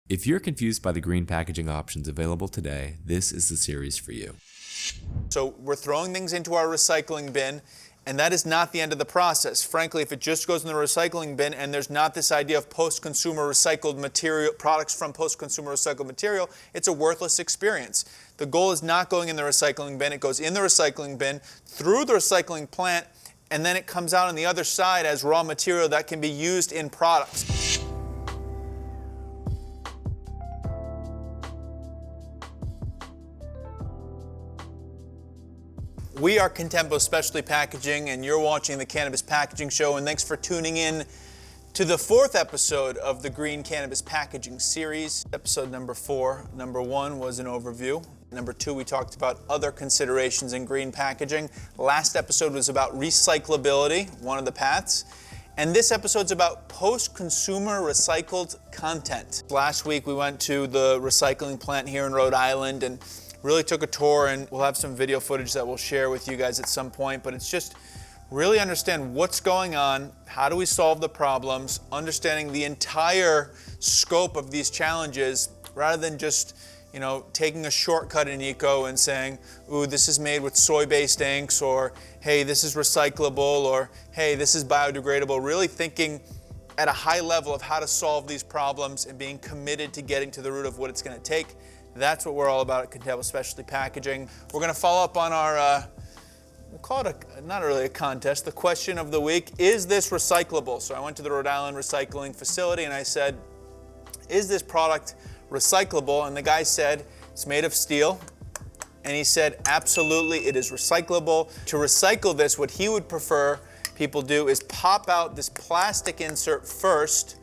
If you're confused by the green packaging options available today, this is the series for you. So we're throwing things into our recycling bin, and that is not the end of the process. Frankly, if it just goes in the recycling bin and there's not this idea of post-consumer recycled material, products from post-consumer recycled material, it's a worthless experience. The goal is not going in the recycling bin. It goes in the recycling bin, through the recycling plant, and then it comes out on the other side as raw material that can be used in products. We are Cannabis Specialty Packaging, and you're watching the Cannabis Packaging Show, and thanks for tuning in to the fourth episode of the Green Cannabis Packaging series. Episode number 4. Number 1 was an overview. Number 2, we talked about other considerations in green packaging. Last episode was about recyclability, one of the paths. And this episode's about post-consumer recycled content. Last week we went to the recycling plant here in Rhode Island and really took a tour, and we'll have some video footage that we'll share with you guys at some point, but it's just really understand what's going on, how do we solve the problems, understanding the entire scope of these challenges rather than just, taking a shortcut in eco and saying, ooh, this is made with soy-based inks, or hey, this is recyclable, or hey, this is biodegradable. Really thinking at a high level of how to solve these problems and being committed to getting to the root of what it's going to take. That's what we're all about at Cannabis Specialty Packaging. We're going to follow up on our, we'll call it not really a contest, the question of the week, is this recyclable? So I went to the Rhode Island recycling facility and I said, is this product recyclable? And the guy said, it's made of steel. And he said, absolutely, it is recyclable. To recycle this, what he would prefer people do is pop out this plastic insert first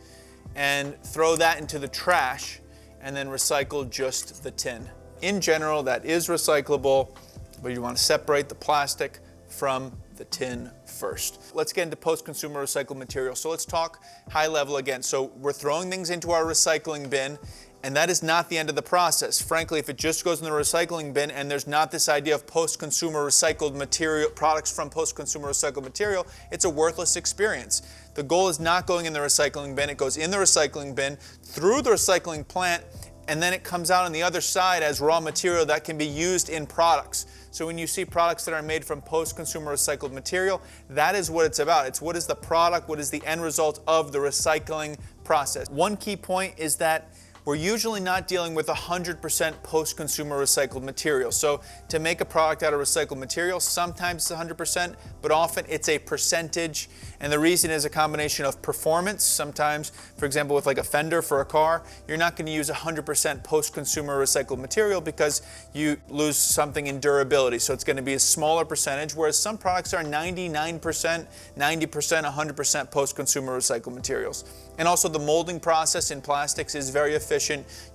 and throw that into the trash, and then recycle just the tin. In general, that is recyclable, but you want to separate the plastic from the tin first. Let's get into post-consumer recycled material. So let's talk high level again. So we're throwing things into our recycling bin, and that is not the end of the process. Frankly, if it just goes in the recycling bin and there's not this idea of post-consumer recycled material, products from post-consumer recycled material, it's a worthless experience. The goal is not going in the recycling bin. It goes in the recycling bin, through the recycling plant, and then it comes out on the other side as raw material that can be used in products. So when you see products that are made from post-consumer recycled material, that is what it's about. It's what is the product, what is the end result of the recycling process. One key point is that we're usually not dealing with 100% post-consumer recycled material. So to make a product out of recycled material, sometimes it's 100%, but often it's a percentage. And the reason is a combination of performance. Sometimes, for example, with like a fender for a car, you're not going to use 100% post-consumer recycled material because you lose something in durability. So it's going to be a smaller percentage, whereas some products are 99%, 90%, 100% post-consumer recycled materials. And also the molding process in plastics is very efficient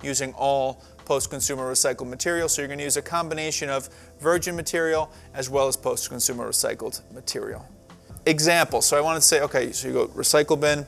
using all post-consumer recycled material. So you're going to use a combination of virgin material as well as post-consumer recycled material. Example, so I want to say, okay, so you go recycle bin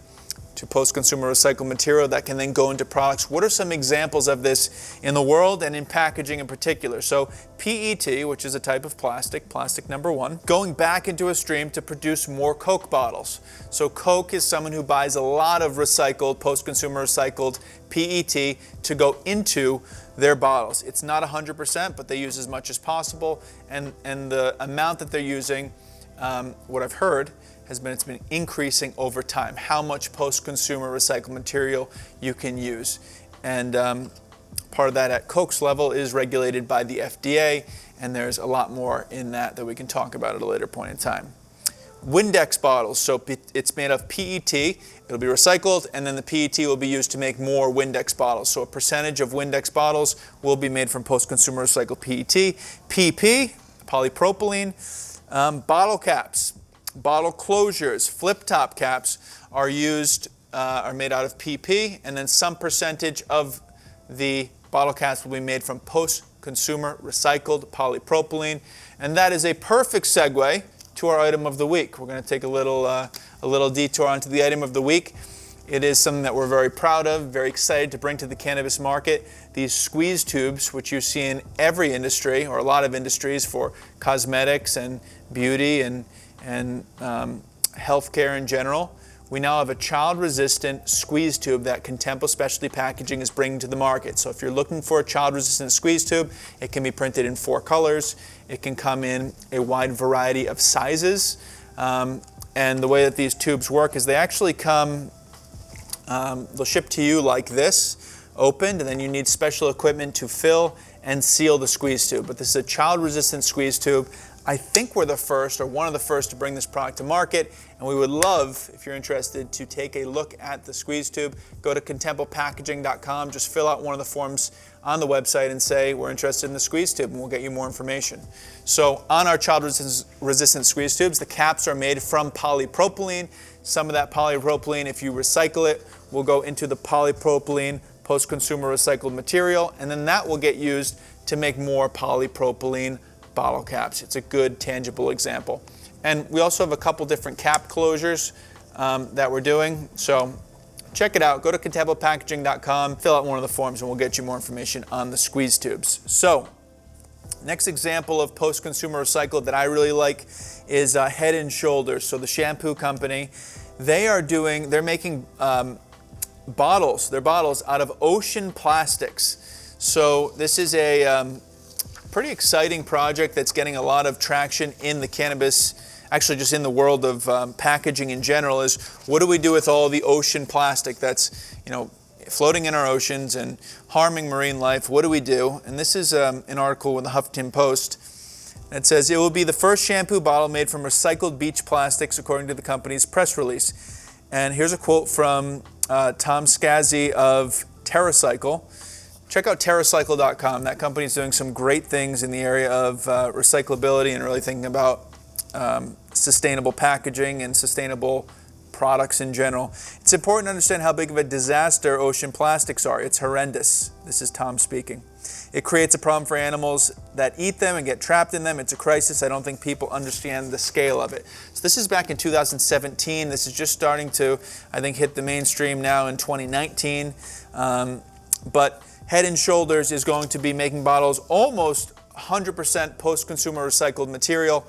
to post-consumer recycled material that can then go into products. What are some examples of this in the world and in packaging in particular? So PET, which is a type of plastic, plastic number 1, going back into a stream to produce more Coke bottles. So Coke is someone who buys a lot of recycled, post-consumer recycled PET to go into their bottles. It's not 100%, but they use as much as possible, and the amount that they're using, what I've heard has been it's been increasing over time, how much post-consumer recycled material you can use. And part of that at Coke's level is regulated by the FDA, and there's a lot more in that we can talk about at a later point in time. Windex bottles, so it's made of PET, it'll be recycled, and then the PET will be used to make more Windex bottles. So a percentage of Windex bottles will be made from post-consumer recycled PET. PP, polypropylene, bottle caps, bottle closures, flip-top caps are made out of PP, and then some percentage of the bottle caps will be made from post-consumer recycled polypropylene. And that is a perfect segue to our item of the week. We're going to take a little detour onto the item of the week. It is something that we're very proud of, very excited to bring to the cannabis market. These squeeze tubes, which you see in every industry, or a lot of industries, for cosmetics and beauty and healthcare in general. we now have a child-resistant squeeze tube that Contempo Specialty Packaging is bringing to the market. So if you're looking for a child-resistant squeeze tube, it can be printed in 4 colors. It can come in a wide variety of sizes. And the way that these tubes work is they actually come, they'll ship to you like this, opened, and then you need special equipment to fill and seal the squeeze tube. But this is a child-resistant squeeze tube. I think we're the first, or one of the first, to bring this product to market, and we would love, if you're interested, to take a look at the squeeze tube. Go to contempopackaging.com, just fill out one of the forms on the website and say, we're interested in the squeeze tube, and we'll get you more information. So on our child-resistant squeeze tubes, the caps are made from polypropylene. Some of that polypropylene, if you recycle it, will go into the polypropylene post-consumer recycled material, and then that will get used to make more polypropylene bottle caps. It's a good, tangible example. And we also have a couple different cap closures that we're doing. So check it out. Go to contempopackaging.com, fill out one of the forms, and we'll get you more information on the squeeze tubes. So next example of post-consumer recycled that I really like is Head & Shoulders. So the shampoo company, they're making bottles. They're bottles out of ocean plastics. So this is a pretty exciting project that's getting a lot of traction in the cannabis, actually just in the world of packaging in general, is what do we do with all the ocean plastic that's, floating in our oceans and harming marine life? What do we do? And this is an article in the Huffington Post. It says, it will be the first shampoo bottle made from recycled beach plastics, according to the company's press release. And here's a quote from Tom Scazzi of TerraCycle. Check out TerraCycle.com. That company is doing some great things in the area of recyclability and really thinking about sustainable packaging and sustainable products in general. It's important to understand how big of a disaster ocean plastics are. It's horrendous. This is Tom speaking. It creates a problem for animals that eat them and get trapped in them. It's a crisis. I don't think people understand the scale of it. So this is back in 2017. This is just starting to, I think, hit the mainstream now in 2019. But Head & Shoulders is going to be making bottles almost 100% post-consumer recycled material,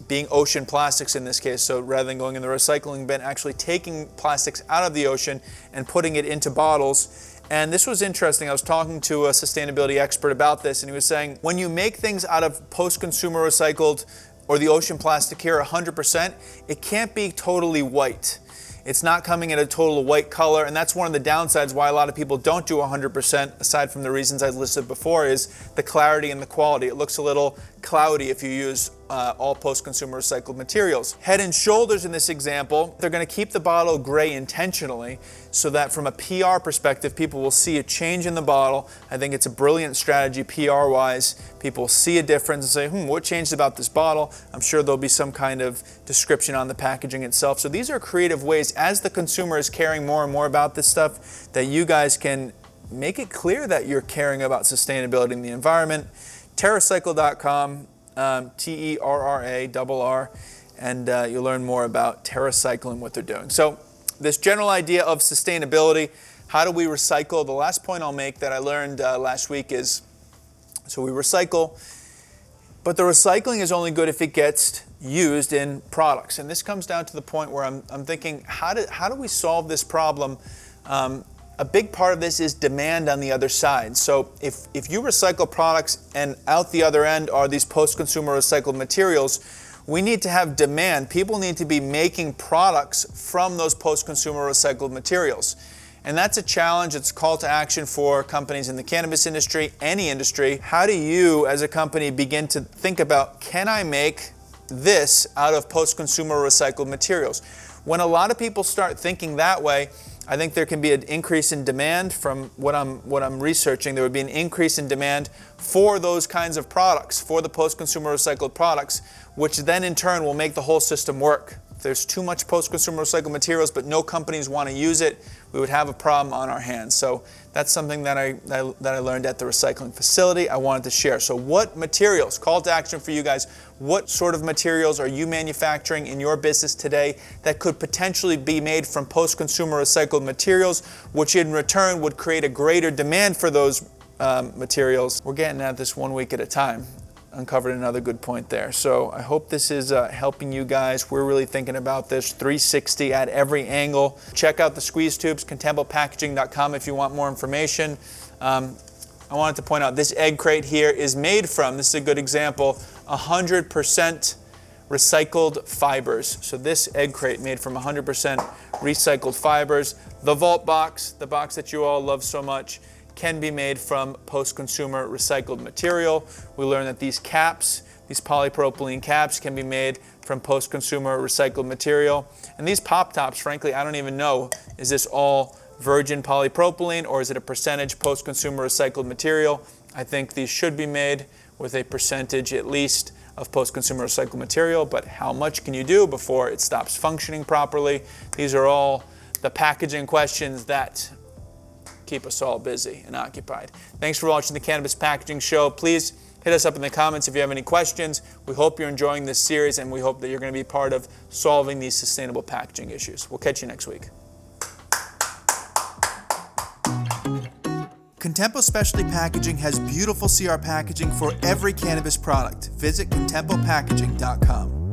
being ocean plastics in this case. So rather than going in the recycling bin, actually taking plastics out of the ocean and putting it into bottles. And this was interesting. I was talking to a sustainability expert about this, and he was saying, when you make things out of post-consumer recycled or the ocean plastic here 100%, it can't be totally white. It's not coming in a total white color, and that's one of the downsides why a lot of people don't do 100%, aside from the reasons I listed before, is the clarity and the quality. It looks a little cloudy if you use all post-consumer recycled materials. Head & Shoulders in this example, they're going to keep the bottle gray intentionally so that from a PR perspective, people will see a change in the bottle. I think it's a brilliant strategy PR-wise. People see a difference and say, what changed about this bottle? I'm sure there'll be some kind of description on the packaging itself. So these are creative ways, as the consumer is caring more and more about this stuff, that you guys can make it clear that you're caring about sustainability in the environment. TerraCycle.com, TerraRR, and you'll learn more about TerraCycle and what they're doing. So this general idea of sustainability, how do we recycle? The last point I'll make that I learned last week is, so we recycle, but the recycling is only good if it gets used in products. And this comes down to the point where I'm thinking, how do we solve this problem? A big part of this is demand on the other side. So if you recycle products and out the other end are these post-consumer recycled materials, we need to have demand. People need to be making products from those post-consumer recycled materials. And that's a challenge. It's a call to action for companies in the cannabis industry, any industry. How do you as a company begin to think about, can I make this out of post-consumer recycled materials? When a lot of people start thinking that way, I think there can be an increase in demand. From what I'm researching, there would be an increase in demand for those kinds of products, for the post-consumer recycled products, which then in turn will make the whole system work. If there's too much post-consumer recycled materials but no companies want to use it, we would have a problem on our hands. So that's something that I learned at the recycling facility. I wanted to share. So what materials, call to action for you guys, what sort of materials are you manufacturing in your business today that could potentially be made from post-consumer recycled materials, which in return would create a greater demand for those materials? We're getting at this 1 week at a time. uncovered another good point there. So I hope this is helping you guys. We're really thinking about this 360 at every angle. Check out the squeeze tubes, contemplepackaging.com if you want more information. I wanted to point out this egg crate here is made from, this is a good example, 100% recycled fibers. So this egg crate made from 100% recycled fibers. The vault box, the box that you all love so much, can be made from post-consumer recycled material. We learned that these caps, these polypropylene caps, can be made from post-consumer recycled material. And these pop tops, frankly, I don't even know, is this all virgin polypropylene or is it a percentage post-consumer recycled material? I think these should be made with a percentage at least of post-consumer recycled material, but how much can you do before it stops functioning properly? These are all the packaging questions that keep us all busy and occupied. Thanks for watching the Cannabis Packaging Show. Please hit us up in the comments if you have any questions. We hope you're enjoying this series and we hope that you're going to be part of solving these sustainable packaging issues. We'll catch you next week. Contempo Specialty Packaging has beautiful CR packaging for every cannabis product. Visit contemplepackaging.com.